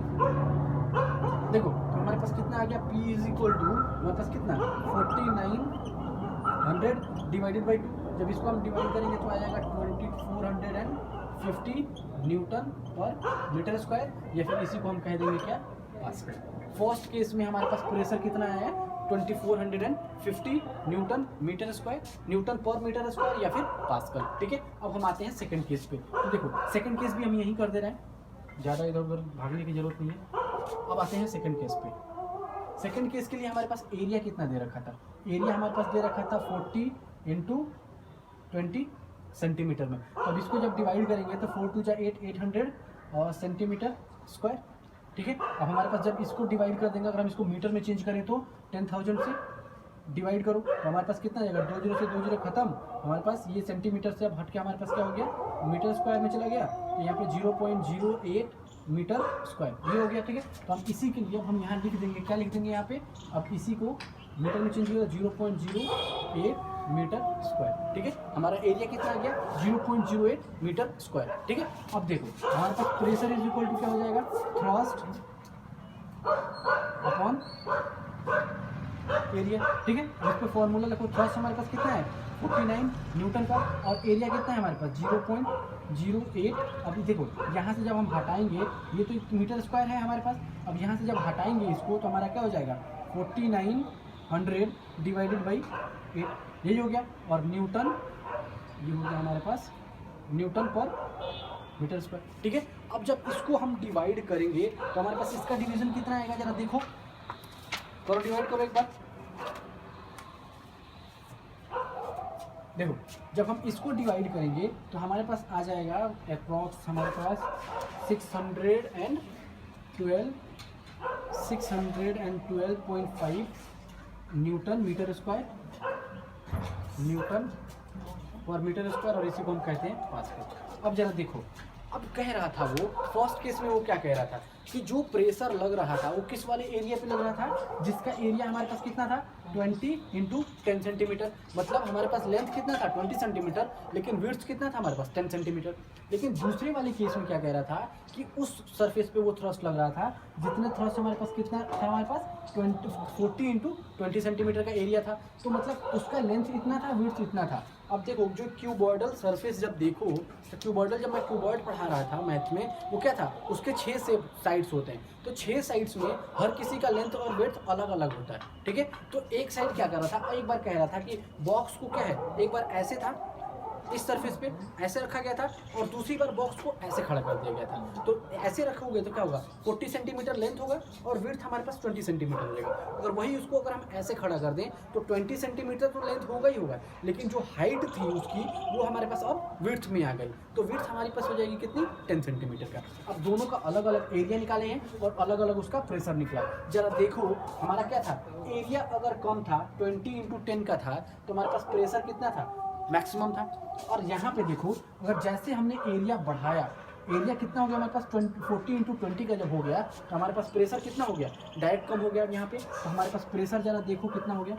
Speaker 1: देखो तो हमारे पास कितना आ गया, P इज इक्वल टू हमारे पास कितना 4900 डिवाइडेड बाई 2, जब इसको हम डिवाइड करेंगे तो आ जाएगा 2450 न्यूटन पर मीटर स्क्वायर, या फिर इसी को हम कह देंगे क्या, पास्कल। फर्स्ट केस में हमारे पास प्रेशर कितना आया है 2450 न्यूटन मीटर स्क्वायर, न्यूटन पर मीटर स्क्वायर या फिर पास्कल। ठीक है, अब हम आते हैं सेकंड केस पे। तो देखो सेकंड केस भी हम यहीं कर दे रहे हैं, ज़्यादा इधर उधर भागने की जरूरत नहीं है। अब आते हैं सेकंड केस पे। सेकंड केस के लिए हमारे पास एरिया कितना दे रखा था, एरिया हमारे पास दे रखा था 40 × 20 सेंटीमीटर में। तो अब इसको जब डिवाइड करेंगे तो 4 2 8 800 सेंटीमीटर स्क्वायर। ठीक है, अब हमारे पास जब इसको डिवाइड कर देंगे, अगर हम इसको मीटर में चेंज करें तो 10,000 से डिवाइड करो तो हमारे पास कितना जाएगा, 2 0 से 2 0 खत्म। हमारे पास ये सेंटीमीटर से अब हट के हमारे पास क्या हो गया, मीटर स्क्वायर में चला गया। तो यहाँ पे 0.08 मीटर स्क्वायर ये हो गया। ठीक है, तो हम इसी के लिए हम यहाँ लिख देंगे, क्या लिख देंगे यहाँ पे, अब इसी को मीटर में चेंज किया 0.08 मीटर स्क्वायर। ठीक है, हमारा एरिया कितना आ गया, 0.08 मीटर स्क्वायर। ठीक है, अब देखो हमारे पास प्रेशर इज इक्वल टू क्या हो जाएगा, थ्रस्ट अपॉन एरिया। ठीक है, इस पर फॉर्मूला लिखो, थ्रस्ट हमारे पास कितना है 49 न्यूटन का, और एरिया कितना है हमारे पास 0.08। अभी देखो यहाँ से जब हम हटाएंगे, ये तो मीटर स्क्वायर है हमारे पास, अब यहाँ से जब हटाएंगे इसको तो हमारा क्या हो जाएगा 4900 डिवाइडेड बाई 8, यही हो गया। और न्यूटन ये हो गया हमारे पास न्यूटन पर मीटर स्क्वायर। ठीक है, अब जब इसको हम डिवाइड करेंगे तो हमारे पास इसका डिवीजन कितना आएगा, जरा देखो, करो डिवाइड करो एक बार। देखो जब हम इसको डिवाइड करेंगे तो हमारे पास आ जाएगा अप्रॉक्स हमारे पास 612.5 न्यूटन मीटर स्क्वायर, न्यूटन पर मीटर स्क्वायर, और इसी को हम कहते हैं पास्कल। अब जरा देखो, अब कह रहा था वो फर्स्ट केस में वो क्या कह रहा था कि जो प्रेशर लग रहा था वो किस वाले एरिया पे लग रहा था, जिसका एरिया हमारे पास कितना था 20 × 10 सेंटीमीटर। मतलब हमारे पास लेंथ कितना था 20 सेंटीमीटर, लेकिन विड्थ कितना था हमारे पास 10 सेंटीमीटर। लेकिन दूसरे वाले केस में क्या कह रहा था कि उस सरफेस पे वो थ्रस्ट लग रहा था, जितने थ्रस्ट हमारे पास कितना था, हमारे पास 40 × 20 सेंटीमीटर का एरिया था। तो मतलब उसका लेंथ इतना था, विड्थ इतना था। अब देखो जो क्यूबॉइडल सरफेस जब देखो तो क्यूबॉइडल, जब मैं क्यूबॉइड पढ़ा रहा था मैथ में, वो क्या था, उसके 6 से साइड्स होते हैं। तो 6 साइड्स में हर किसी का लेंथ और विड्थ अलग अलग होता है। ठीक है, तो एक साइड क्या कर रहा था, एक बार कह रहा था कि बॉक्स को क्या है, एक बार ऐसे था इस सरफेस पे ऐसे रखा गया था, और दूसरी बार बॉक्स को ऐसे खड़ा कर दिया गया था। तो ऐसे रखोगे तो क्या होगा, 40 सेंटीमीटर लेंथ होगा और विड्थ हमारे पास 20 सेंटीमीटर रहेगा। अगर वही उसको अगर हम ऐसे खड़ा कर दें तो 20 सेंटीमीटर तो लेंथ होगा ही होगा, लेकिन जो हाइट थी उसकी वो हमारे पास अब विड्थ में आ गई। तो विड्थ हमारे पास हो जाएगी कितनी, 10 सेंटीमीटर का। अब दोनों का अलग अलग एरिया निकाले हैं और अलग अलग उसका प्रेशर निकला। जरा देखो हमारा क्या था, एरिया अगर कम था 20 × 10 का था तो हमारे पास प्रेशर कितना था, मैक्सिमम था। और यहाँ पे देखो अगर जैसे हमने एरिया बढ़ाया, एरिया कितना हो गया हमारे पास 40 × 20 का जब हो गया तो हमारे पास प्रेशर कितना हो गया, डायरेक्ट कम हो गया यहाँ पे। तो हमारे पास प्रेशर जरा देखो कितना हो गया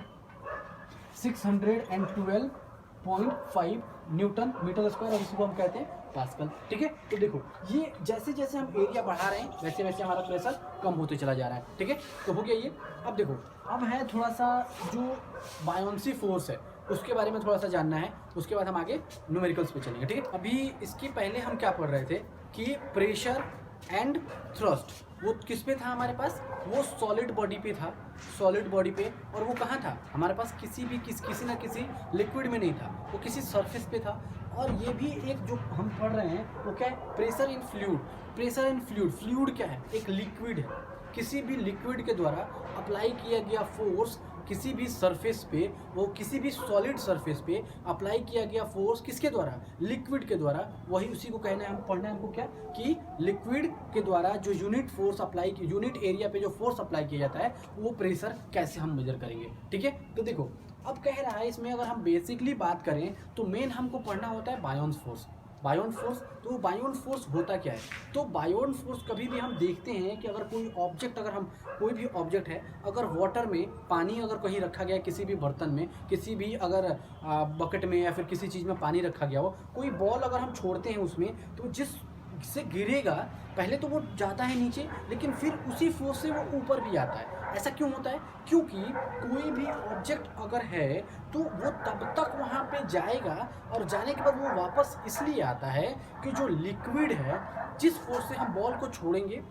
Speaker 1: 612.5 न्यूटन मीटर स्क्वायर, और इसको हम कहते हैं पास्कल। ठीक है, तो देखो ये जैसे जैसे हम एरिया बढ़ा रहे हैं वैसे वैसे हमारा प्रेशर कम होते चला जा रहा है। ठीक है, तो हो गया ये। अब देखो अब है थोड़ा सा जो बायोन्सी फोर्स है उसके बारे में थोड़ा सा जानना है, उसके बाद हम आगे न्यूमेरिकल्स पे चलेंगे। ठीक है, अभी इसके पहले हम क्या पढ़ रहे थे कि प्रेशर एंड थ्रस्ट वो किस पे था हमारे पास, वो सॉलिड बॉडी पे था, सॉलिड बॉडी पे। और वो कहाँ था हमारे पास, किसी ना किसी लिक्विड में नहीं था, वो किसी सरफेस पे था। और ये भी एक जो हम पढ़ रहे हैं वो क्या है, pressure in fluid. Pressure in fluid, fluid क्या है, एक लिक्विड है। किसी भी लिक्विड के द्वारा अप्लाई किया गया फोर्स किसी भी सरफेस पे, वो किसी भी सॉलिड सरफेस पे अप्लाई किया गया फोर्स किसके द्वारा, लिक्विड के द्वारा। वही उसी को कहना है, हम पढ़ना है हमको क्या, कि लिक्विड के द्वारा जो unit force apply, unit area पे जो फोर्स अप्लाई किया जाता है वो प्रेशर कैसे हम मेजर करेंगे। ठीक है, तो देखो अब कह रहा है इसमें अगर हम बेसिकली बात करें तो मेन हमको पढ़ना होता है बायोन्स फोर्स। बायोन फोर्स, तो बायोन फोर्स होता क्या है, तो बायोन फोर्स कभी भी हम देखते हैं कि अगर कोई ऑब्जेक्ट, अगर हम कोई भी ऑब्जेक्ट है, अगर वाटर में पानी अगर कहीं रखा गया किसी भी बर्तन में, किसी भी अगर बकेट में या फिर किसी चीज़ में पानी रखा गया हो, कोई बॉल अगर हम छोड़ते हैं उसमें तो जिस से गिरेगा पहले तो वो जाता है नीचे, लेकिन फिर उसी फोर्स से वो ऊपर भी आता है। ऐसा क्यों होता है, क्योंकि कोई भी ऑब्जेक्ट अगर है तो वो तब तक वहाँ पे जाएगा और जाने के बाद वो वापस इसलिए आता है कि जो लिक्विड है, जिस फोर्स से हम बॉल को छोड़ेंगे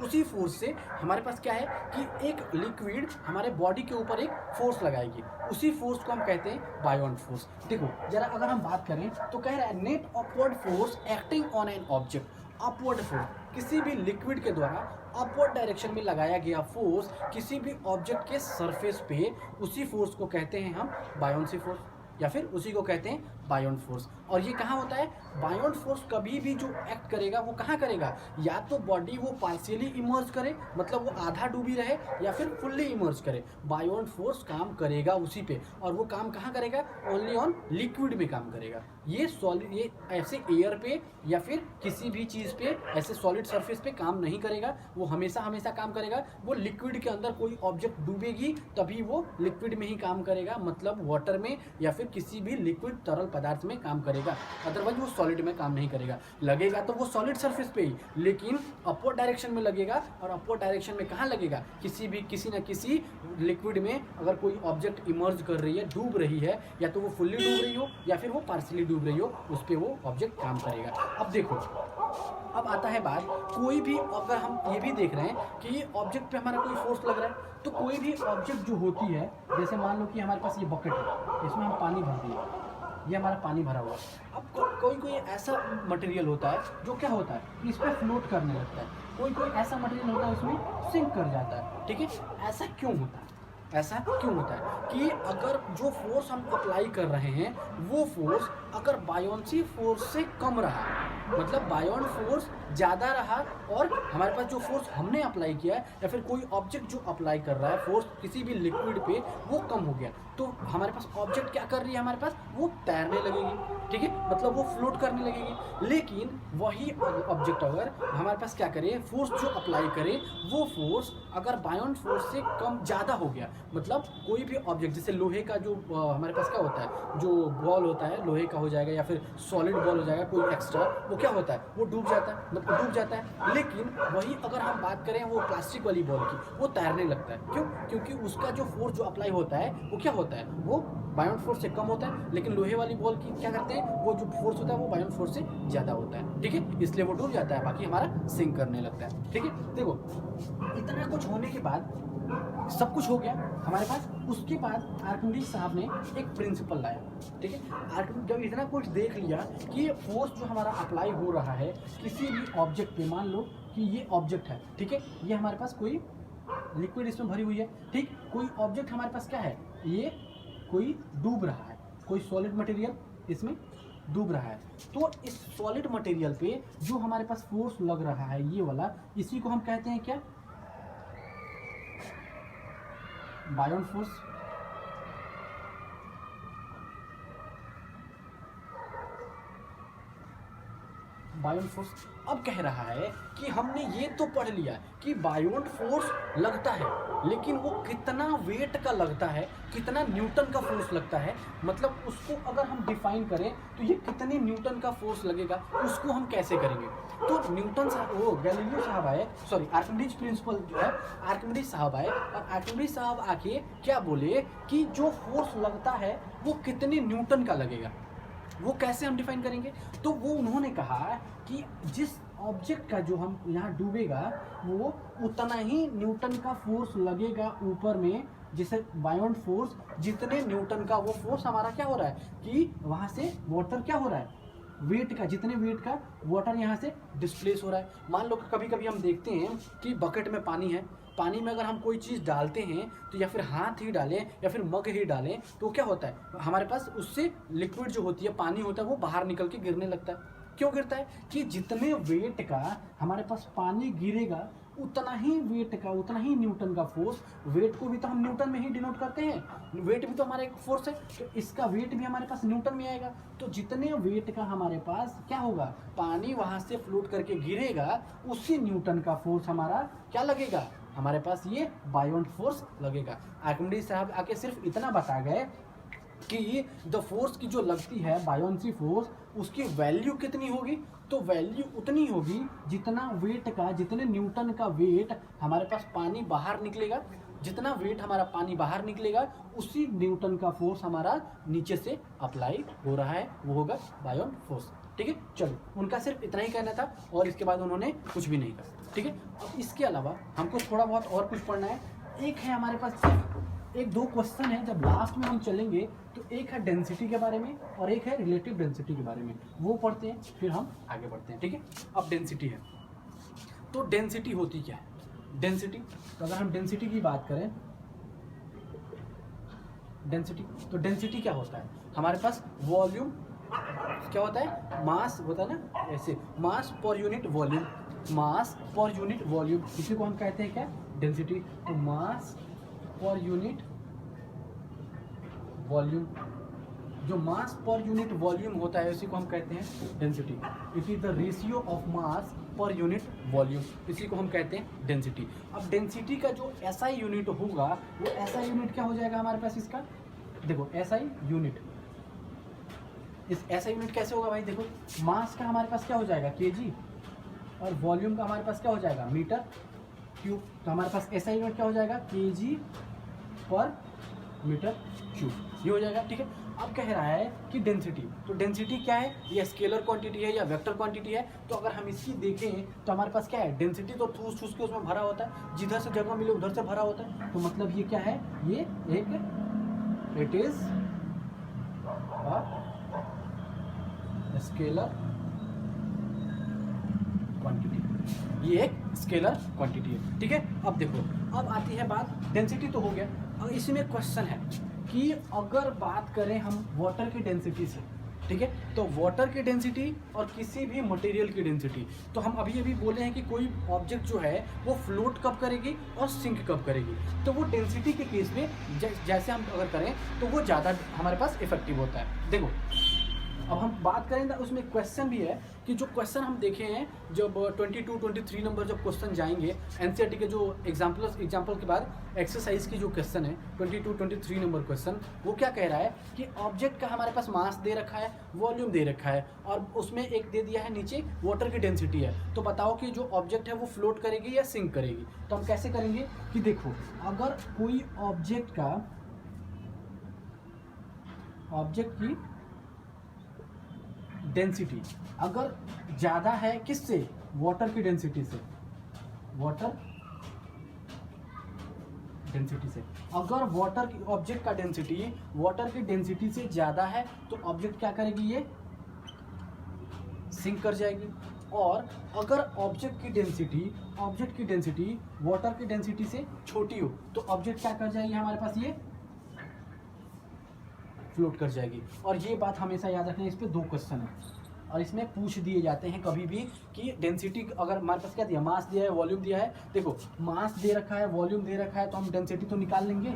Speaker 1: उसी फोर्स से हमारे पास क्या है कि एक लिक्विड हमारे बॉडी के ऊपर एक फोर्स लगाएगी, उसी फोर्स को हम कहते हैं बायोंट फोर्स। देखो जरा अगर हम बात करें तो कह रहा है net upward force acting on an object. Upward force किसी भी लिक्विड के द्वारा अपवर्ड डायरेक्शन में लगाया गया फोर्स किसी भी ऑब्जेक्ट के सरफेस पे, उसी फोर्स को कहते हैं हम बायोंसी फोर्स, या फिर उसी को कहते हैं बायोंट फोर्स। और ये कहाँ होता है? बायोंट फोर्स कभी भी जो एक्ट करेगा वो कहाँ करेगा, या तो बॉडी वो पार्शियली इमर्ज करे, मतलब वो आधा डूबी रहे, या फिर फुल्ली इमर्ज करे। बायोंट फोर्स काम करेगा उसी पे, और वो काम कहाँ करेगा? ओनली ऑन लिक्विड में काम करेगा। ये सॉलिड, ये ऐसे एयर पे या फिर किसी भी चीज़ पे ऐसे सॉलिड सरफेस पे काम नहीं करेगा। वो हमेशा हमेशा काम करेगा, वो लिक्विड के अंदर कोई ऑब्जेक्ट डूबेगी तभी वो लिक्विड में ही काम करेगा, मतलब वाटर में या फिर किसी भी लिक्विड तरल पदार्थ में काम करेगा, अदरवाइज वो सॉलिड में काम नहीं करेगा। लगेगा तो वो सॉलिड सरफेस पे ही, लेकिन अपवर्ड डायरेक्शन में लगेगा। और अपवर्ड डायरेक्शन में कहाँ लगेगा? किसी न किसी लिक्विड में। अगर कोई ऑब्जेक्ट इमर्ज कर रही है, डूब रही है, या तो वो फुल्ली डूब रही हो या फिर वो पार्शियली डूब रही हो, उस पर वो ऑब्जेक्ट काम करेगा। अब देखो, अब आता है बात, कोई भी, अगर हम ये भी देख रहे हैं कि ये ऑब्जेक्ट पे हमारा कोई फोर्स लग रहा है, तो कोई भी ऑब्जेक्ट जो होती है, जैसे मान लो कि हमारे पास ये बकेट है, इसमें हम पानी भर दिए, ये हमारा पानी भरा हुआ है। अब कोई ऐसा मटेरियल होता है जो क्या होता है कि इस पर फ्लोट करने लगता है, कोई ऐसा मटेरियल होता है उसमें सिंक कर जाता है। ठीक है, ऐसा क्यों होता है? ऐसा क्यों होता है कि अगर जो फोर्स हम अप्लाई कर रहे हैं वो फोर्स अगर बायोंसी फोर्स से कम रहा, मतलब बायोंट फोर्स ज़्यादा रहा, और हमारे पास जो फोर्स हमने अप्लाई किया है या फिर कोई ऑब्जेक्ट जो अप्लाई कर रहा है फोर्स किसी भी लिक्विड पे वो कम हो गया, तो हमारे पास ऑब्जेक्ट क्या कर रही है? हमारे पास वो तैरने लगेगी। ठीक है, मतलब वो फ्लोट करने लगेगी। लेकिन वही ऑब्जेक्ट अगर हमारे पास क्या करे, फोर्स जो अप्लाई करे, वो फोर्स अगर बायोंट फोर्स से कम ज़्यादा हो गया, मतलब कोई भी ऑब्जेक्ट, जैसे लोहे का जो हमारे पास क्या होता है, जो बॉल होता है लोहे का हो जाएगा या फिर सॉलिड बॉल हो जाएगा कोई एक्स्ट्रा, वो क्या होता है? वो डूब जाता है, मतलब डूब जाता है। लेकिन वही अगर हम बात करें वो प्लास्टिक वाली बॉल की, वो तैरने लगता है। क्यों? क्योंकि उसका जो फोर्स जो अप्लाई होता है वो क्या होता है? वो बायोंट फोर्स से कम होता है। लेकिन लोहे वाली बॉल की क्या करते हैं, वो जो फोर्स होता है वो बायोंट फोर्स से ज़्यादा होता है। ठीक है, इसलिए वो डूब जाता है, बाकी हमारा सिंक करने लगता है। ठीक है, देखो इतना कुछ होने के बाद, सब कुछ हो गया हमारे पास, उसके बाद आर्किमिडीज साहब ने एक प्रिंसिपल लाया। ठीक है, आर्किमिडीज जब इतना कुछ देख लिया कि फोर्स जो हमारा अप्लाई हो रहा है किसी भी ऑब्जेक्ट पे, मान लो कि ये ऑब्जेक्ट है, ठीक है, ये हमारे पास कोई लिक्विड इसमें भरी हुई है, ठीक, कोई ऑब्जेक्ट हमारे पास क्या है, ये कोई डूब रहा है, कोई सॉलिड मटेरियल इसमें डूब रहा है। तो इस सॉलिड मटेरियल पे जो हमारे पास फोर्स लग रहा है ये वाला, इसी को हम कहते हैं क्या? बायोंट फोर्स। बायोंट फोर्स अब कह रहा है कि हमने ये तो पढ़ लिया कि बायोंट फोर्स लगता है, लेकिन वो कितना वेट का लगता है, कितना न्यूटन का फोर्स लगता है, मतलब उसको अगर हम डिफाइन करें तो ये कितने न्यूटन का फोर्स लगेगा, उसको हम कैसे करेंगे? तो न्यूटन साहब, वो गैलीलियो साहब आए, सॉरी आर्किमिडीज प्रिंसिपल जो है, आर्किमिडीज साहब आए, और आर्किमिडीज साहब आके क्या बोले कि जो फोर्स लगता है वो कितने न्यूटन का लगेगा, वो कैसे हम डिफाइन करेंगे? तो वो उन्होंने कहा कि जिस ऑब्जेक्ट का जो हम यहाँ डूबेगा वो उतना ही न्यूटन का फोर्स लगेगा ऊपर में, जैसे बायोंट फोर्स, जितने न्यूटन का वो फोर्स हमारा क्या हो रहा है कि वहाँ से वाटर क्या हो रहा है, वेट का, जितने वेट का वाटर यहाँ से डिस्प्लेस हो रहा है। मान लो कभी कभी हम देखते हैं कि बकेट में पानी है, पानी में अगर हम कोई चीज़ डालते हैं तो या फिर हाथ ही डालें या फिर मग ही डालें, तो क्या होता है हमारे पास, उससे लिक्विड जो होती है, पानी होता है, वो बाहर निकल के गिरने लगता है। क्यों गिरता है? कि जितने वेट का हमारे पास पानी गिरेगा उतना ही वेट का, उतना ही न्यूटन का फोर्स, वेट को भी तो हम न्यूटन में ही डिनोट करते हैं, वेट भी तो हमारा एक फोर्स है, तो इसका वेट भी हमारे पास न्यूटन में आएगा। तो जितने वेट का हमारे पास क्या होगा, पानी वहाँ से फ्लोट करके गिरेगा, उसी न्यूटन का फोर्स हमारा क्या लगेगा, हमारे पास ये बायोंट फोर्स लगेगा। आर्किमिडीज साहब आके सिर्फ इतना बता गए कि द फोर्स की जो लगती है बायोंसी फोर्स, उसकी वैल्यू कितनी होगी, तो वैल्यू उतनी होगी जितना वेट का, जितने न्यूटन का वेट हमारे पास पानी बाहर निकलेगा, जितना वेट हमारा पानी बाहर निकलेगा उसी न्यूटन का फोर्स हमारा नीचे से अप्लाई हो रहा है, वो होगा बायोंट फोर्स। ठीक है। चलो, उनका सिर्फ इतना ही कहना था और इसके बाद उन्होंने कुछ भी नहीं कहा, ठीक है। अब इसके अलावा हमको थोड़ा बहुत और कुछ पढ़ना है। एक है हमारे पास सिर्फ एक दो क्वेश्चन है, जब लास्ट में हम चलेंगे तो एक है डेंसिटी के बारे में और एक है रिलेटिव डेंसिटी के बारे में, वो पढ़ते हैं फिर हम आगे बढ़ते हैं, ठीक है। अब डेंसिटी है, तो डेंसिटी होती क्या है? डेंसिटी, तो अगर हम डेंसिटी की बात करें, डेंसिटी, तो डेंसिटी क्या होता है? हमारे पास वॉल्यूम क्या होता है? मास होता है ना, ऐसे मास पर यूनिट वॉल्यूम, मास पर यूनिट वॉल्यूम, इसी को हम कहते हैं क्या? डेंसिटी। तो मास पर यूनिट वॉल्यूम, जो मास पर यूनिट वॉल्यूम होता है उसी को हम कहते हैं density. It is the ratio of mass per unit volume, इसी को हम कहते हैं डेंसिटी। अब डेंसिटी का जो एसआई यूनिट होगा वो एसआई यूनिट क्या हो जाएगा हमारे पास? इसका देखो एसआई यूनिट, इस एसआई यूनिट कैसे होगा भाई? देखो मास का हमारे पास क्या हो जाएगा? केजी, और वॉल्यूम का हमारे पास क्या हो जाएगा? Metre cube. तो हमारे पास एसआई यूनिट क्या हो जाएगा? केजी पर मीटर क्यूब, ये हो जाएगा, ठीक है। अब कह रहा है कि डेंसिटी, तो डेंसिटी क्या है? ये स्केलर क्वांटिटी है या वेक्टर क्वांटिटी है? तो अगर हम इसकी देखें तो हमारे पास क्या है? डेंसिटी तो ठूस ठूस के उसमें भरा होता है, जिधर से जगह मिले उधर से भरा होता है। तो मतलब ये क्या है? ये एक, इट इज स्केलर क्वांटिटी, ये एक स्केलर क्वांटिटी है, ठीक है। अब देखो, अब आती है बात, डेंसिटी तो हो गया। अब इसमें क्वेश्चन है कि अगर बात करें हम वाटर की डेंसिटी से, ठीक है, तो वाटर की डेंसिटी और किसी भी मटेरियल की डेंसिटी, तो हम अभी अभी बोले हैं कि कोई ऑब्जेक्ट जो है वो फ्लोट कब करेगी और सिंक कब करेगी। तो वो डेंसिटी के केस में जैसे हम अगर करें तो वो ज़्यादा हमारे पास इफेक्टिव होता है। देखो अब हम बात करें तो उसमें क्वेश्चन भी है कि जो क्वेश्चन हम देखे हैं, जब 22, 23 नंबर जब क्वेश्चन जाएंगे एनसीईआरटी के, जो एग्जाम्पल के बाद एक्सरसाइज की जो क्वेश्चन है 22, 23 नंबर क्वेश्चन, वो क्या कह रहा है कि ऑब्जेक्ट का हमारे पास मास दे रखा है, वॉल्यूम दे रखा है, और उसमें एक दे दिया है नीचे वाटर की डेंसिटी है। तो बताओ कि जो ऑब्जेक्ट है वो फ्लोट करेगी या सिंक करेगी। तो हम कैसे करेंगे कि देखो, अगर कोई ऑब्जेक्ट की डेंसिटी अगर ज़्यादा है किससे? वाटर की डेंसिटी से, वाटर डेंसिटी से। अगर वाटर की ऑब्जेक्ट का डेंसिटी वाटर की डेंसिटी से ज़्यादा है तो ऑब्जेक्ट क्या करेगी? ये सिंक कर जाएगी। और अगर ऑब्जेक्ट की डेंसिटी वाटर की डेंसिटी से छोटी हो तो ऑब्जेक्ट क्या कर जाएगी हमारे पास? ये फ्लोट कर जाएगी। और ये बात हमेशा याद रखना, इस पे 2 क्वेश्चन है और इसमें पूछ दिए जाते हैं कभी भी कि डेंसिटी अगर हमारे पास क्या दिया, मास दिया है, वॉल्यूम दिया है। देखो मास दे रखा है, वॉल्यूम दे रखा है, तो हम डेंसिटी तो निकाल लेंगे।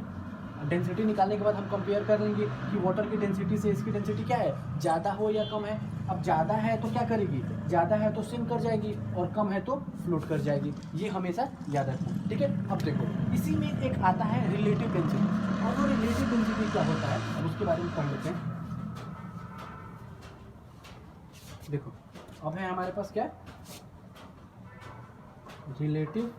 Speaker 1: डेंसिटी निकालने के बाद हम कंपेयर कर लेंगे कि वाटर की डेंसिटी से इसकी डेंसिटी क्या है, ज़्यादा हो या कम है। अब ज़्यादा है तो क्या करेगी? ज़्यादा है तो सिंक कर जाएगी और कम है तो फ्लोट कर जाएगी। ये हमेशा याद रखना, ठीक है। अब देखो इसी में एक आता है रिलेटिव डेंसिटी, और वो रिलेटिव डेंसिटी क्या होता है अब उसके बारे में पढ़ लेते हैं। देखो अब है हमारे पास क्या? Relative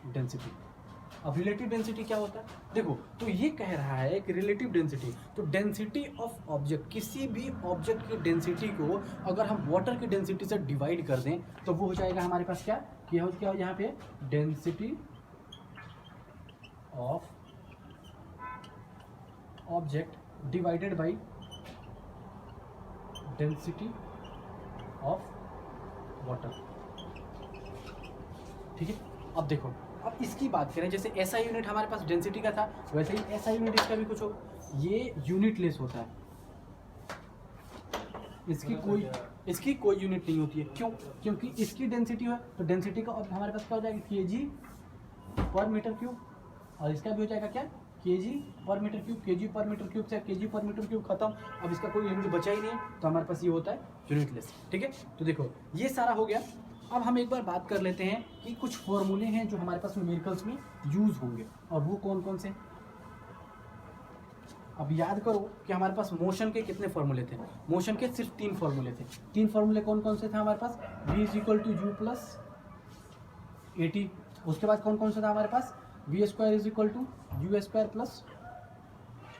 Speaker 1: density. अब रिलेटिव डेंसिटी क्या होता है? देखो तो ये कह रहा है कि रिलेटिव डेंसिटी, तो डेंसिटी ऑफ ऑब्जेक्ट, किसी भी ऑब्जेक्ट की डेंसिटी को अगर हम वाटर की डेंसिटी से डिवाइड कर दें तो वो हो जाएगा हमारे पास क्या कि क्या यहाँ पे density of object divided by density of water, ठीक है। अब देखो, अब इसकी बात करें, जैसे ऐसा यूनिट हमारे पास डेंसिटी का था वैसे ही ऐसा यूनिट इसका भी कुछ हो, ये यूनिट लेस होता है, इसकी कोई यूनिट नहीं होती है। क्यों? क्योंकि इसकी डेंसिटी है तो डेंसिटी का हमारे पास क्या हो जाएगा? केजी पर मीटर क्यूब, और इसका भी हो जाएगा क्या? केजी पर मीटर क्यूब। केजी पर मीटर क्यूब से केजी पर मीटर क्यूब खत्म, अब इसका कोई यूनिट बचा ही नहीं है, तो हमारे पास ये होता है यूनिटलेस, ठीक है। तो देखो ये सारा हो गया। अब हम एक बार बात कर लेते हैं कि कुछ फॉर्मूले हैं जो हमारे पास न्यूमेरिकल्स में यूज़ होंगे, और वो कौन कौन से। अब याद करो कि हमारे पास मोशन के कितने फॉर्मूले थे। मोशन के सिर्फ 3 फॉर्मूले थे। 3 फॉर्मूले कौन कौन से थे हमारे पास? v = u + at। उसके बाद कौन कौन सा था हमारे पास? v² = u² +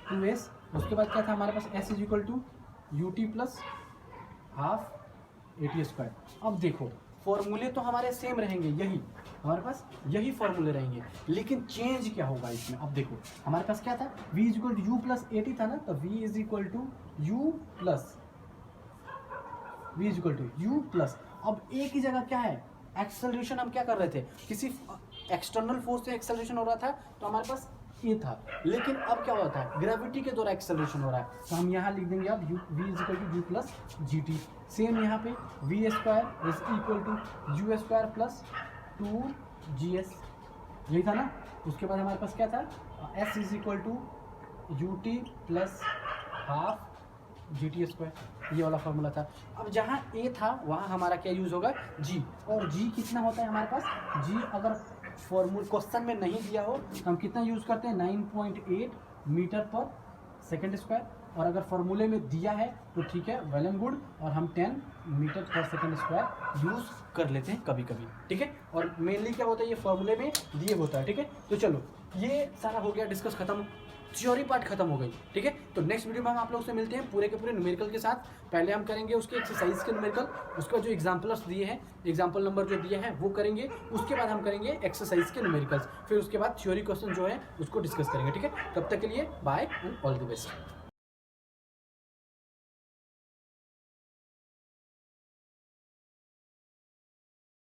Speaker 1: 2s उसके बाद क्या था हमारे पास s is equal to u t plus half a t square. अब देखो फॉर्मूले तो हमारे सेम रहेंगे, यही हमारे पास यही फॉर्मूले रहेंगे, लेकिन चेंज क्या होगा इसमें। अब देखो हमारे पास क्या था, v is equal to u plus a t था ना, तो v is equal to u plus अब ए की जगह क्या है, एक्सेलरेशन हम क्या कर रहे थे, किसी एक्सटर्नल फोर्स से एक्सेलरेशन हो रहा था तो हमारे पास ए था, लेकिन अब क्या हो रहा था, ग्रेविटी के द्वारा एक्सेलरेशन हो रहा है, तो हम यहाँ लिख देंगे अब v is equal to u plus g t. Same यहाँ पे v square is equal to u square plus 2gs, यही था ना। उसके बाद हमारे पास क्या था, s is equal to u t plus half g t square, ये वाला फॉर्मूला था। अब जहाँ a था वहाँ हमारा क्या यूज़ होगा, g, और g कितना होता है हमारे पास, g अगर फॉर्मूल क्वेश्चन में नहीं दिया हो तो हम कितना यूज़ करते हैं, 9.8 मीटर पर सेकेंड स्क्वायर, और अगर फॉर्मूले में दिया है तो ठीक है, वेल एंड गुड, और हम 10 मीटर पर सेकेंड स्क्वायर यूज़ कर लेते हैं कभी कभी, ठीक है। और मेनली क्या होता है, ये फॉर्मूले में दिए होता है, ठीक है। तो चलो ये सारा हो गया डिस्कस, खत्म, थ्योरी पार्ट खत्म हो गई, ठीक है। तो नेक्स्ट वीडियो में हम आप लोग से मिलते हैं पूरे के पूरे न्यूमेरिकल के साथ। पहले हम करेंगे उसके एक्सरसाइज के न्यूमेरिकल, उसका जो एग्जाम्पल्स दिए हैं, एग्जाम्पल नंबर जो दिए हैं वो करेंगे, उसके बाद हम करेंगे एक्सरसाइज के न्यूमेरिकल्स, फिर उसके बाद थ्योरी क्वेश्चन जो है उसको डिस्कस करेंगे, ठीक है। तब तक के लिए bye and all the best.